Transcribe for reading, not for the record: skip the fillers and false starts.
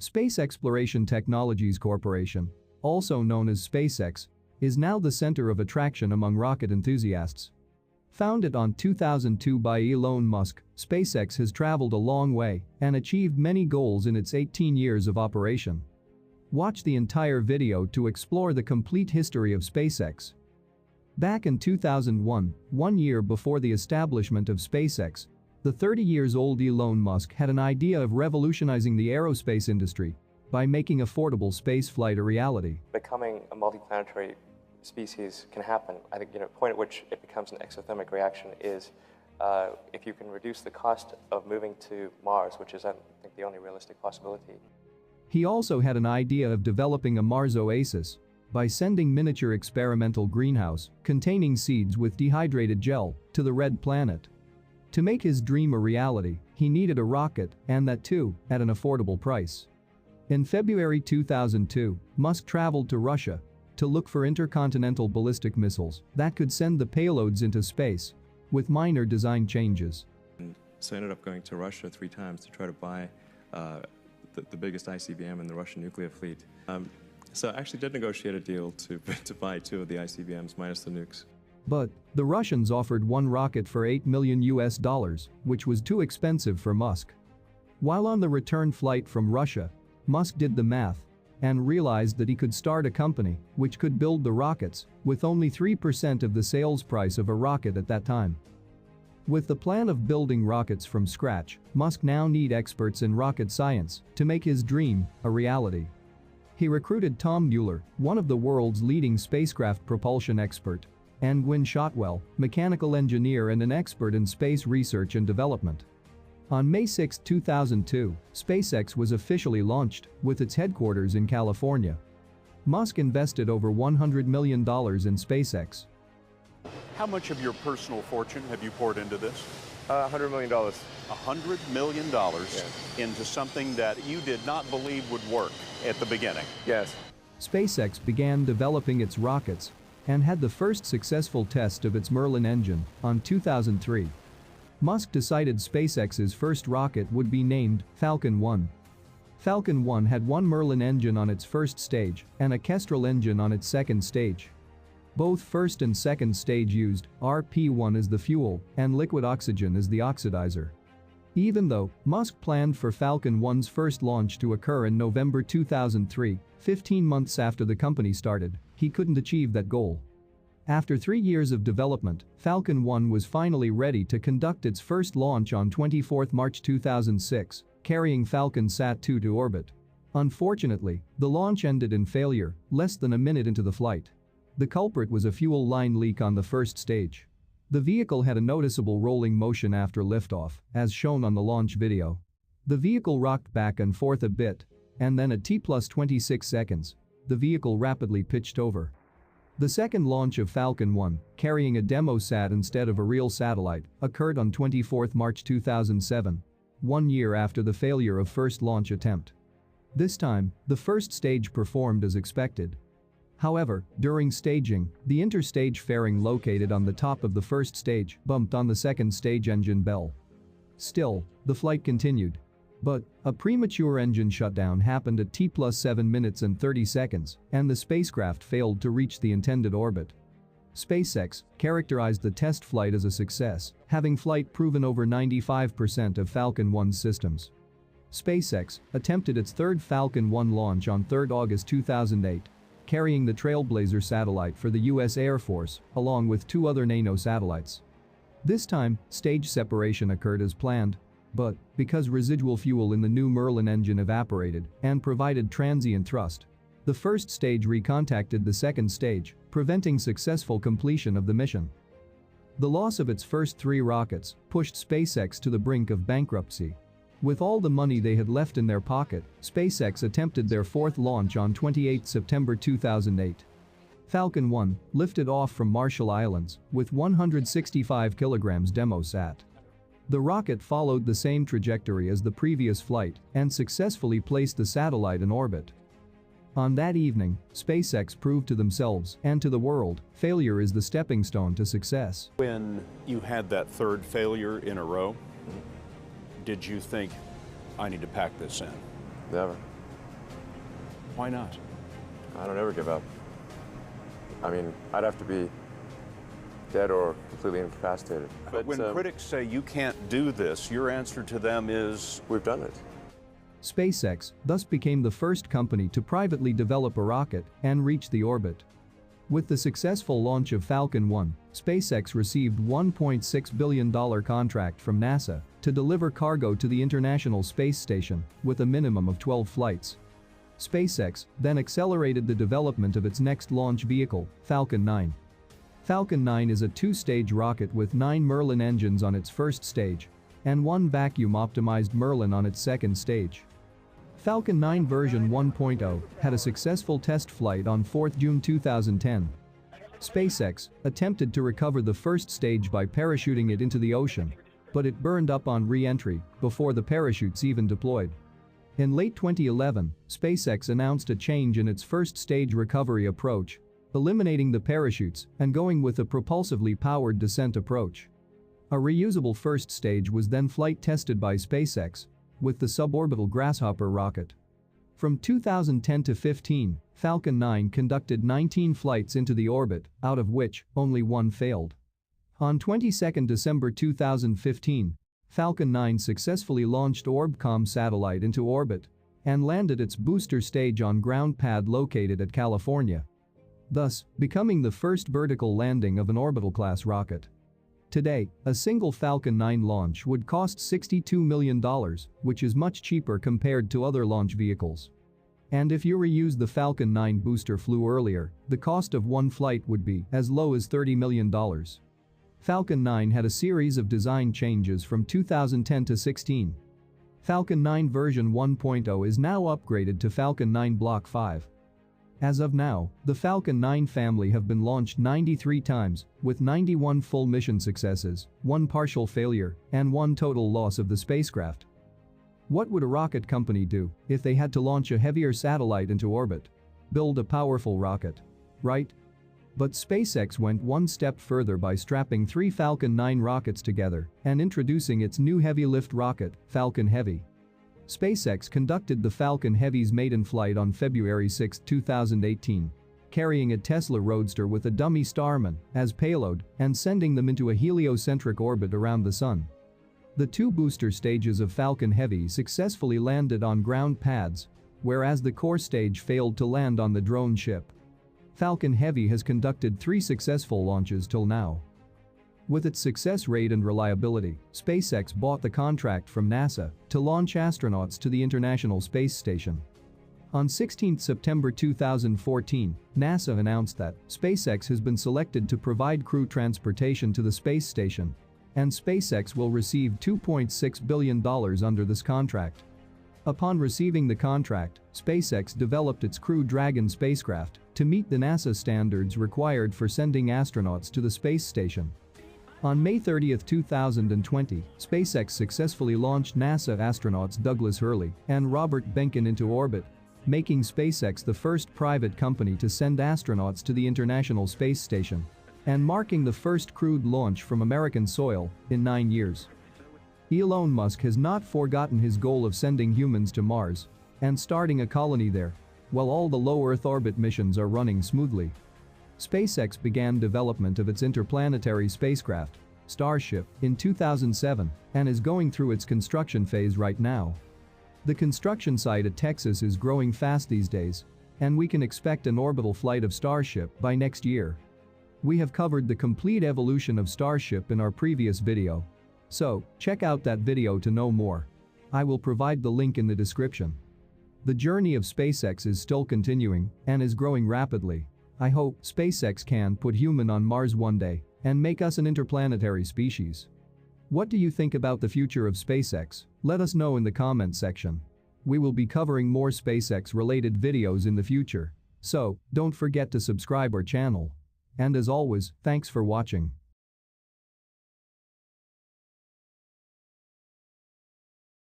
Space Exploration Technologies Corporation, also known as SpaceX, is now the center of attraction among rocket enthusiasts. Founded on 2002 by Elon Musk, SpaceX has traveled a long way and achieved many goals in its 18 years of operation. Watch the entire video to explore the complete history of SpaceX. Back in 2001, 1 year before the establishment of SpaceX, the 30-year-old Elon Musk had an idea of revolutionizing the aerospace industry by making affordable spaceflight a reality. Becoming a multiplanetary species can happen. I think, the point at which it becomes an exothermic reaction is if you can reduce the cost of moving to Mars, which is, I think, the only realistic possibility. He also had an idea of developing a Mars oasis by sending miniature experimental greenhouse containing seeds with dehydrated gel to the red planet. To make his dream a reality, he needed a rocket, and that too, at an affordable price. In February 2002, Musk traveled to Russia to look for intercontinental ballistic missiles that could send the payloads into space, with minor design changes. So I ended up going to Russia 3 times to try to buy the biggest ICBM in the Russian nuclear fleet. So I actually did negotiate a deal to buy 2 of the ICBMs minus the nukes. But the Russians offered one rocket for $8 million, which was too expensive for Musk. While on the return flight from Russia, Musk did the math and realized that he could start a company which could build the rockets with only 3% of the sales price of a rocket at that time. With the plan of building rockets from scratch, Musk now needs experts in rocket science to make his dream a reality. He recruited Tom Mueller, one of the world's leading spacecraft propulsion expert, and Gwynne Shotwell, mechanical engineer and an expert in space research and development. On May 6, 2002, SpaceX was officially launched, with its headquarters in California. Musk invested over $100 million in SpaceX. How much of your personal fortune have you poured into this? $100 million. $100 million into something that you did not believe would work at the beginning. Yes. SpaceX began developing its rockets and had the first successful test of its Merlin engine on 2003. Musk decided SpaceX's first rocket would be named Falcon 1. Falcon 1 had one Merlin engine on its first stage and a Kestrel engine on its second stage. Both first and second stage used RP-1 as the fuel and liquid oxygen as the oxidizer. Even though Musk planned for Falcon 1's first launch to occur in November 2003, 15 months after the company started, he couldn't achieve that goal. After 3 years of development, Falcon 1 was finally ready to conduct its first launch on 24 March 2006, carrying Falcon Sat-2 to orbit. Unfortunately, the launch ended in failure less than a minute into the flight. The culprit was a fuel line leak on the first stage. The vehicle had a noticeable rolling motion after liftoff, as shown on the launch video. The vehicle rocked back and forth a bit, and then at T+26 seconds, the vehicle rapidly pitched over. The second launch of Falcon 1, carrying a demo sat instead of a real satellite, occurred on 24 March 2007, 1 year after the failure of first launch attempt. This time, the first stage performed as expected. However, during staging, the interstage fairing located on the top of the first stage bumped on the second stage engine bell. Still, the flight continued. But a premature engine shutdown happened at T+7 minutes and 30 seconds, and the spacecraft failed to reach the intended orbit. SpaceX characterized the test flight as a success, having flight proven over 95% of Falcon 1's systems. SpaceX attempted its third Falcon 1 launch on 3 August 2008, carrying the Trailblazer satellite for the US Air Force, along with 2 other nano satellites. This time, stage separation occurred as planned. But, because residual fuel in the new Merlin engine evaporated and provided transient thrust, the first stage recontacted the second stage, preventing successful completion of the mission. The loss of its first 3 rockets pushed SpaceX to the brink of bankruptcy. With all the money they had left in their pocket, SpaceX attempted their 4th launch on 28 September 2008. Falcon 1 lifted off from Marshall Islands with 165 kilograms demo sat. The rocket followed the same trajectory as the previous flight and successfully placed the satellite in orbit. On that evening, SpaceX proved to themselves and to the world, failure is the stepping stone to success. When you had that 3rd failure in a row, did you think, I need to pack this in? Never. Why not? I don't ever give up. I mean, I'd have to be dead or completely incapacitated. But when critics say you can't do this, your answer to them is, we've done it. SpaceX thus became the first company to privately develop a rocket and reach the orbit. With the successful launch of Falcon 1, SpaceX received $1.6 billion contract from NASA to deliver cargo to the International Space Station with a minimum of 12 flights. SpaceX then accelerated the development of its next launch vehicle, Falcon 9. Falcon 9 is a two-stage rocket with 9 Merlin engines on its first stage and 1 vacuum-optimized Merlin on its second stage. Falcon 9 version 1.0 had a successful test flight on 4 June 2010. SpaceX attempted to recover the first stage by parachuting it into the ocean, but it burned up on re-entry before the parachutes even deployed. In late 2011, SpaceX announced a change in its first stage recovery approach, eliminating the parachutes and going with a propulsively powered descent approach. A reusable first stage was then flight tested by SpaceX with the suborbital Grasshopper rocket. From 2010 to 15, Falcon 9 conducted 19 flights into the orbit, out of which only 1 failed. On 22 December 2015, Falcon 9 successfully launched Orbcomm satellite into orbit and landed its booster stage on ground pad located at California, thus becoming the first vertical landing of an orbital-class rocket. Today, a single Falcon 9 launch would cost $62 million, which is much cheaper compared to other launch vehicles. And if you reuse the Falcon 9 booster flew earlier, the cost of one flight would be as low as $30 million. Falcon 9 had a series of design changes from 2010 to 16. Falcon 9 version 1.0 is now upgraded to Falcon 9 Block 5. As of now, the Falcon 9 family have been launched 93 times, with 91 full mission successes, 1 partial failure, and 1 total loss of the spacecraft. What would a rocket company do if they had to launch a heavier satellite into orbit? Build a powerful rocket, right? But SpaceX went one step further by strapping 3 Falcon 9 rockets together and introducing its new heavy-lift rocket, Falcon Heavy. SpaceX conducted the Falcon Heavy's maiden flight on February 6, 2018, carrying a Tesla Roadster with a dummy Starman as payload and sending them into a heliocentric orbit around the Sun. The 2 booster stages of Falcon Heavy successfully landed on ground pads, whereas the core stage failed to land on the drone ship. Falcon Heavy has conducted 3 successful launches till now. With its success rate and reliability, SpaceX bought the contract from NASA to launch astronauts to the International Space Station. On 16 September 2014, NASA announced that SpaceX has been selected to provide crew transportation to the space station, and SpaceX will receive $2.6 billion under this contract. Upon receiving the contract, SpaceX developed its Crew Dragon spacecraft to meet the NASA standards required for sending astronauts to the space station. On May 30, 2020, SpaceX successfully launched NASA astronauts Douglas Hurley and Robert Behnken into orbit, making SpaceX the first private company to send astronauts to the International Space Station and marking the first crewed launch from American soil in 9 years. Elon Musk has not forgotten his goal of sending humans to Mars and starting a colony there, while all the low Earth orbit missions are running smoothly. SpaceX began development of its interplanetary spacecraft, Starship, in 2007 and is going through its construction phase right now. The construction site at Texas is growing fast these days, and we can expect an orbital flight of Starship by next year. We have covered the complete evolution of Starship in our previous video, so check out that video to know more. I will provide the link in the description. The journey of SpaceX is still continuing and is growing rapidly. I hope SpaceX can put human on Mars one day and make us an interplanetary species. What do you think about the future of SpaceX? Let us know in the comment section. We will be covering more SpaceX related videos in the future, so don't forget to subscribe our channel. And as always, thanks for watching.